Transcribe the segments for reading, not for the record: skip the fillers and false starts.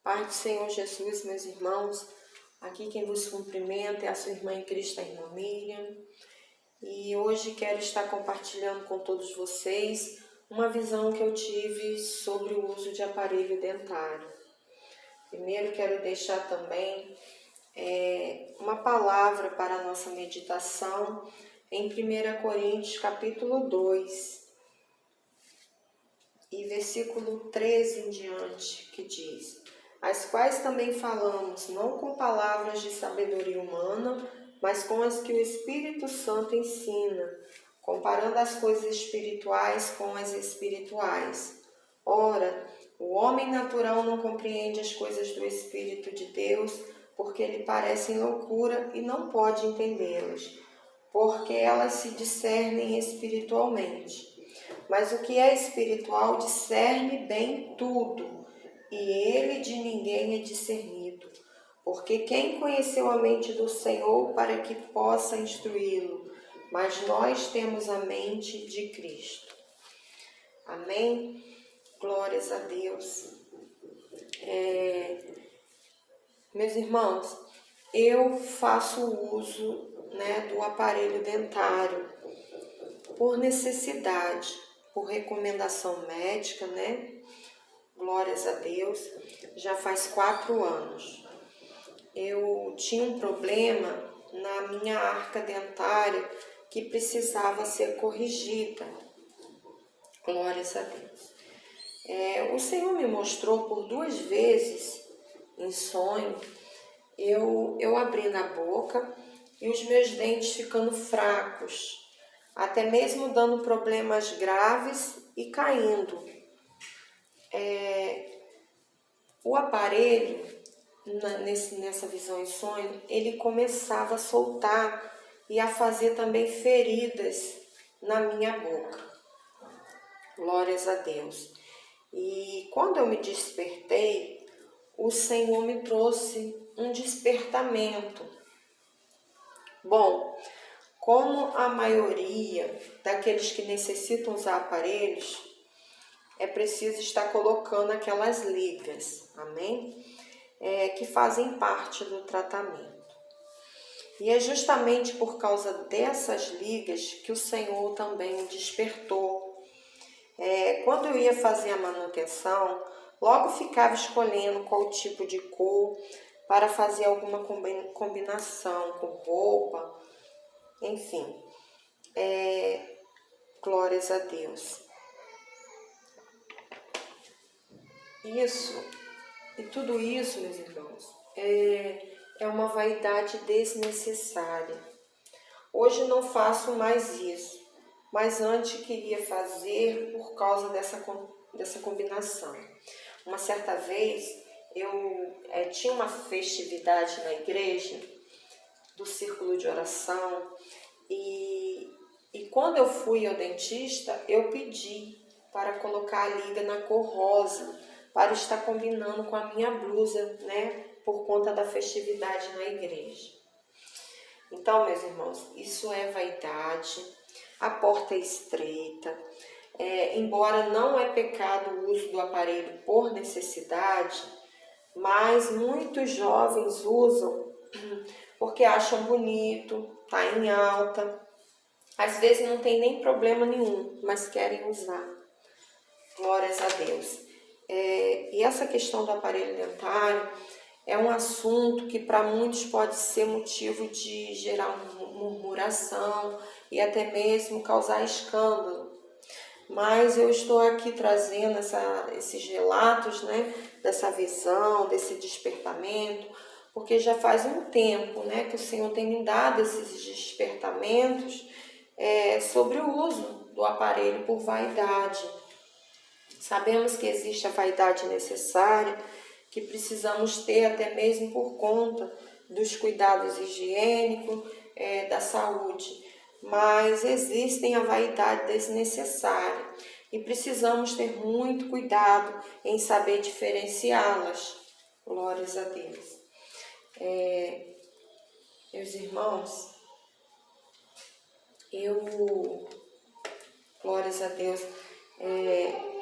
Pai do Senhor Jesus, meus irmãos, aqui quem vos cumprimenta é a sua irmã em Cristo, a irmã Miriam. E hoje quero estar compartilhando com todos vocês uma visão que eu tive sobre o uso de aparelho dentário. Primeiro quero deixar também uma palavra para a nossa meditação em 1 Coríntios capítulo 2 e versículo 13 em diante, que diz: as quais também falamos, não com palavras de sabedoria humana, mas com as que o Espírito Santo ensina, comparando as coisas espirituais com as espirituais. Ora, o homem natural não compreende as coisas do Espírito de Deus, porque lhe parecem loucura e não pode entendê-las, porque elas se discernem espiritualmente. Mas o que é espiritual discerne bem tudo, e ele de ninguém é discernido. Porque quem conheceu a mente do Senhor para que possa instruí-lo? Mas nós temos a mente de Cristo. Amém? Glórias a Deus. Meus irmãos, eu faço uso do aparelho dentário por necessidade, por recomendação médica, Glórias a Deus, já faz 4 anos. Eu tinha um problema na minha arca dentária que precisava ser corrigida. Glórias a Deus. O Senhor me mostrou por 2 vezes em sonho, eu abrindo a boca e os meus dentes ficando fracos, até mesmo dando problemas graves e caindo. O aparelho, nessa visão em sonho, ele começava a soltar e a fazer também feridas na minha boca. Glórias a Deus. E quando eu me despertei, o Senhor me trouxe um despertamento. Bom, como a maioria daqueles que necessitam usar aparelhos, é preciso estar colocando aquelas ligas, amém? Que fazem parte do tratamento. E é justamente por causa dessas ligas que o Senhor também me despertou. Quando eu ia fazer a manutenção, logo ficava escolhendo qual tipo de cor para fazer alguma combinação com roupa, enfim. Glórias a Deus. Tudo isso, meus irmãos, é uma vaidade desnecessária. Hoje não faço mais isso, mas antes queria fazer por causa dessa combinação. Uma certa vez, eu tinha uma festividade na igreja, do círculo de oração, e quando eu fui ao dentista, eu pedi para colocar a liga na cor rosa, para estar combinando com a minha blusa, por conta da festividade na igreja. Então, meus irmãos, isso é vaidade, a porta é estreita, embora não é pecado o uso do aparelho por necessidade, mas muitos jovens usam porque acham bonito, tá em alta, às vezes não tem nem problema nenhum, mas querem usar. Glórias a Deus. E essa questão do aparelho dentário é um assunto que para muitos pode ser motivo de gerar murmuração e até mesmo causar escândalo. Mas eu estou aqui trazendo esses relatos, dessa visão, desse despertamento, porque já faz um tempo, que o Senhor tem me dado esses despertamentos sobre o uso do aparelho por vaidade. Sabemos que existe a vaidade necessária, que precisamos ter até mesmo por conta dos cuidados higiênicos, da saúde. Mas existem a vaidade desnecessária e precisamos ter muito cuidado em saber diferenciá-las. Glórias a Deus. Meus irmãos, glórias a Deus,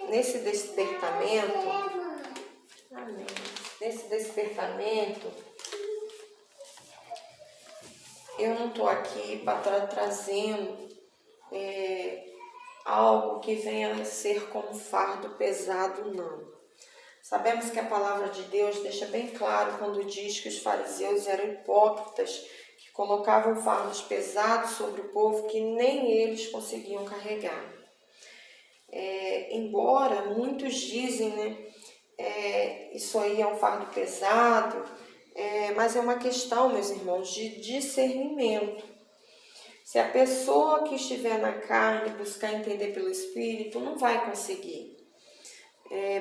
nesse despertamento, amém. nesse despertamento, eu não estou aqui para estar trazendo algo que venha a ser como fardo pesado, não. Sabemos que a palavra de Deus deixa bem claro quando diz que os fariseus eram hipócritas, que colocavam fardos pesados sobre o povo que nem eles conseguiam carregar. Embora muitos dizem, né, isso aí é um fardo pesado, mas é uma questão, meus irmãos, de discernimento. Se a pessoa que estiver na carne buscar entender pelo Espírito, não vai conseguir.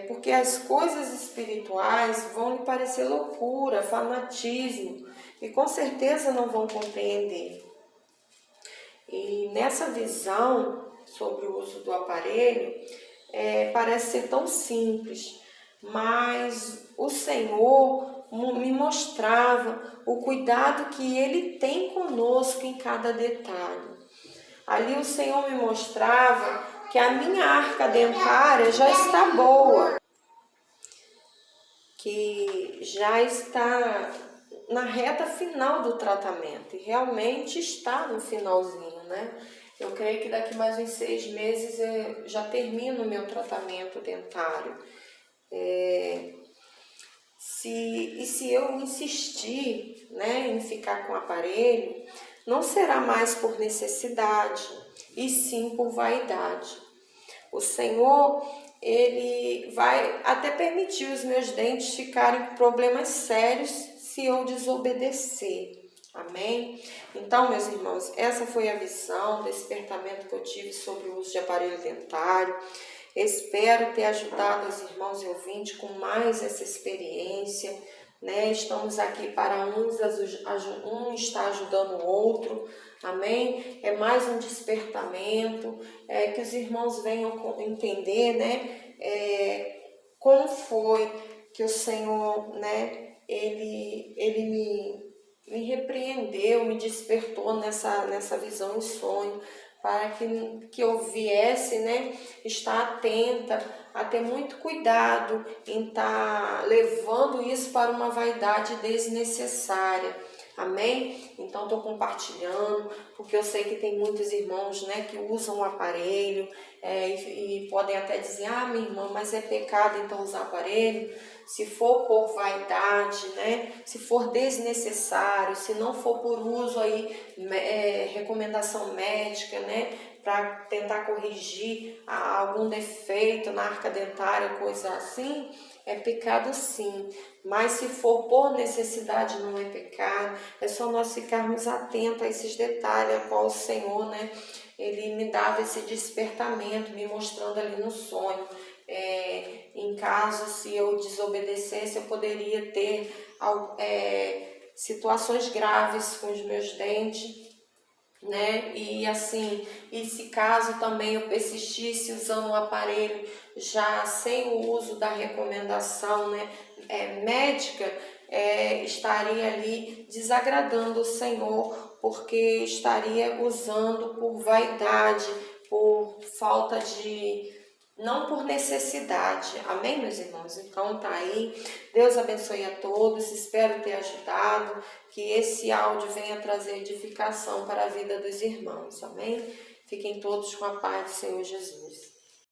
Porque as coisas espirituais vão lhe parecer loucura, fanatismo, e com certeza não vão compreender. E nessa visão sobre o uso do aparelho, parece ser tão simples, mas o Senhor me mostrava o cuidado que Ele tem conosco em cada detalhe. Ali o Senhor me mostrava que a minha arca dentária já está boa, que já está na reta final do tratamento, e realmente está no finalzinho, né? Eu creio que daqui mais uns 6 meses eu já termino o meu tratamento dentário. Se eu insistir, né, em ficar com o aparelho, não será mais por necessidade, e sim por vaidade. O Senhor, Ele vai até permitir os meus dentes ficarem com problemas sérios se eu desobedecer. Amém? Então, meus irmãos, essa foi a visão, o despertamento que eu tive sobre o uso de aparelho dentário. Espero ter ajudado os irmãos e ouvintes com mais essa experiência, né? Estamos aqui para um está ajudando o outro, amém? É mais um despertamento, que os irmãos venham entender, né? Como foi que o Senhor, né? Ele me repreendeu, me despertou nessa visão e sonho, para que eu viesse, né, estar atenta, a ter muito cuidado em estar levando isso para uma vaidade desnecessária. Amém? Então, estou compartilhando, porque eu sei que tem muitos irmãos, né, que usam o aparelho e podem até dizer, minha irmã, mas é pecado então usar aparelho? Se for por vaidade, né, se for desnecessário, se não for por uso aí, recomendação médica, né, para tentar corrigir algum defeito na arca dentária, coisa assim, é pecado sim. Mas se for por necessidade, não é pecado. É só nós ficarmos atentos a esses detalhes, a qual o Senhor, né, Ele me dava esse despertamento, me mostrando ali no sonho. Em caso, se eu desobedecesse, eu poderia ter situações graves com os meus dentes, né? E assim, e se caso também eu persistisse usando o aparelho já sem o uso da recomendação, né, médica, estaria ali desagradando o Senhor, porque estaria usando por vaidade, por falta de... não por necessidade. Amém, meus irmãos? Então tá aí. Deus abençoe a todos. Espero ter ajudado. Que esse áudio venha trazer edificação para a vida dos irmãos. Amém? Fiquem todos com a paz do Senhor Jesus.